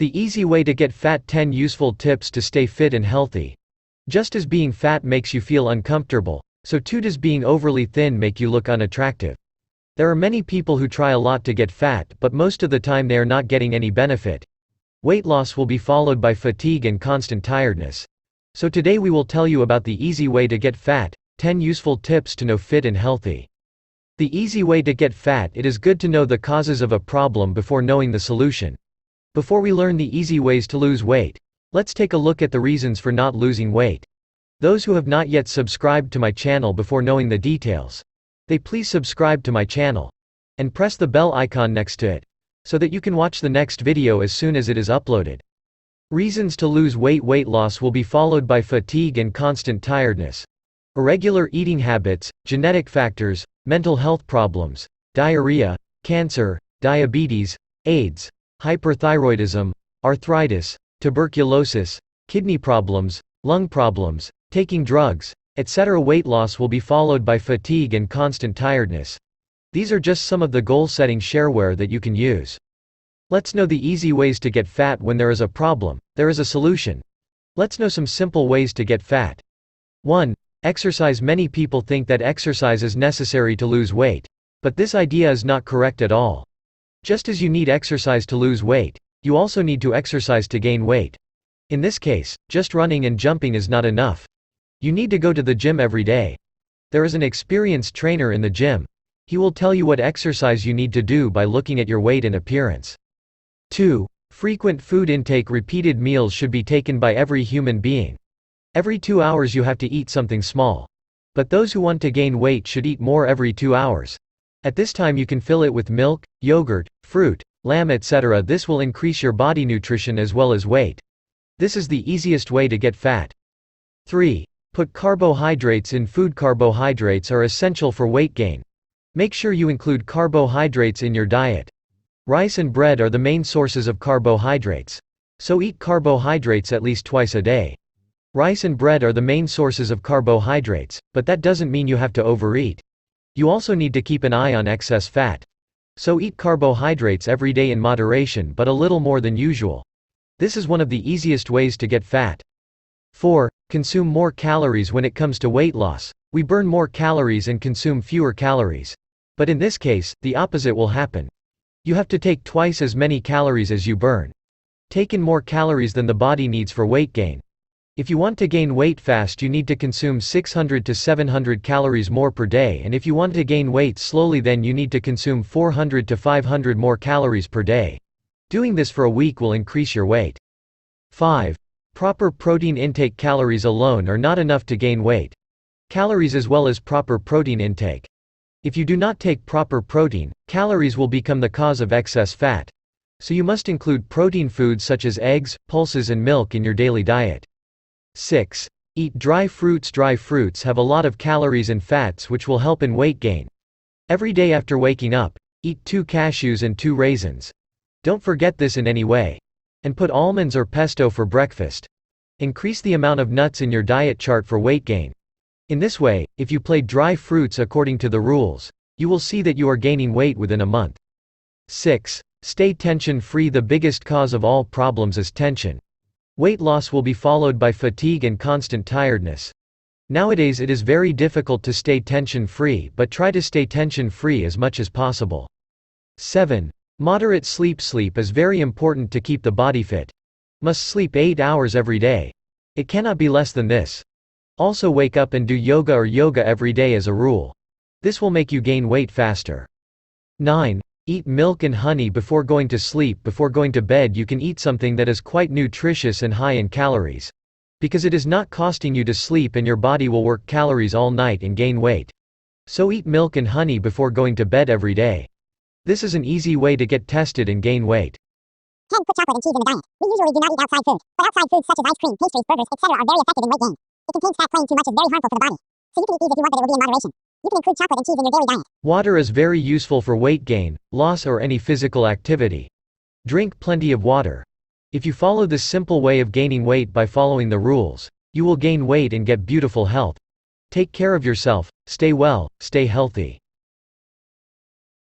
The easy way to get fat: 10 useful tips to stay fit and healthy. Just as being fat makes you feel uncomfortable, so too does being overly thin make you look unattractive. There are many people who try a lot to get fat, but most of the time they are not getting any benefit. Weight loss will be followed by fatigue and constant tiredness. So today we will tell you about the easy way to get fat, 10 useful tips to know fit and healthy. The easy way to get fat: it is good to know the causes of a problem before knowing the solution. Before we learn the easy ways to lose weight, let's take a look at the reasons for not losing weight. Those who have not yet subscribed to my channel before knowing the details, they please subscribe to my channel and press the bell icon next to it, so that you can watch the next video as soon as it is uploaded. Reasons to lose weight: weight loss will be followed by fatigue and constant tiredness. Irregular eating habits, genetic factors, mental health problems, diarrhea, cancer, diabetes, AIDS, hyperthyroidism, arthritis, tuberculosis, kidney problems, lung problems, taking drugs, etc. Weight loss will be followed by fatigue and constant tiredness. These are just some of the goal-setting shareware that you can use. Let's know the easy ways to get fat. When there is a problem, there is a solution. Let's know some simple ways to get fat. 1. Exercise. Many people think that exercise is necessary to lose weight, but this idea is not correct at all. Just as you need exercise to lose weight, you also need to exercise to gain weight. In this case, just running and jumping is not enough. You need to go to the gym every day. There is an experienced trainer in the gym. He will tell you what exercise you need to do by looking at your weight and appearance. 2. Frequent food intake. Repeated meals should be taken by every human being. Every 2 hours you have to eat something small. But those who want to gain weight should eat more every 2 hours. At this time you can fill it with milk, yogurt, fruit, lamb, etc. This will increase your body nutrition as well as weight. This is the easiest way to get fat. 3. Put carbohydrates in food. Carbohydrates are essential for weight gain. Make sure you include carbohydrates in your diet. Rice and bread are the main sources of carbohydrates. So eat carbohydrates at least twice a day. Rice and bread are the main sources of carbohydrates, but that doesn't mean you have to overeat. You also need to keep an eye on excess fat. So eat carbohydrates every day in moderation, but a little more than usual. This is one of the easiest ways to get fat. 4. Consume more calories. When it comes to weight loss, we burn more calories and consume fewer calories. But in this case, the opposite will happen. You have to take twice as many calories as you burn. Take in more calories than the body needs for weight gain. If you want to gain weight fast, you need to consume 600 to 700 calories more per day, and if you want to gain weight slowly, then you need to consume 400 to 500 more calories per day. Doing this for a week will increase your weight. 5. Proper protein intake. Calories alone are not enough to gain weight. Calories as well as proper protein intake. If you do not take proper protein, calories will become the cause of excess fat. So you must include protein foods such as eggs, pulses and milk in your daily diet. 6. Eat dry fruits. Dry fruits have a lot of calories and fats which will help in weight gain. Every day after waking up, eat 2 cashews and 2 raisins. Don't forget this in any way. And put almonds or pesto for breakfast. Increase the amount of nuts in your diet chart for weight gain. In this way, if you play dry fruits according to the rules, you will see that you are gaining weight within a month. 6. Stay tension-free. The biggest cause of all problems is tension. Weight loss will be followed by fatigue and constant tiredness. Nowadays it is very difficult to stay tension-free, but try to stay tension-free as much as possible. 7. Moderate sleep. Sleep is very important to keep the body fit. Must sleep 8 hours every day. It cannot be less than this. Also wake up and do yoga every day as a rule. This will make you gain weight faster. 9. Eat milk and honey before going to sleep. Before going to bed you can eat something that is quite nutritious and high in calories. Because it is not costing you to sleep and your body will work calories all night and gain weight. So eat milk and honey before going to bed every day. This is an easy way to get tested and gain weight. 10. Put chocolate and cheese in the diet. We usually do not eat outside food, but outside foods such as ice cream, pastries, burgers, etc. are very effective in weight gain. It contains fat. Playing too much is very harmful for the body. So you can eat these if you want, but it will be in moderation. You can include chocolate and cheese in your daily diet. Water is very useful for weight gain, loss or any physical activity. Drink plenty of water. If you follow this simple way of gaining weight by following the rules, you will gain weight and get beautiful health. Take care of yourself, stay well, stay healthy.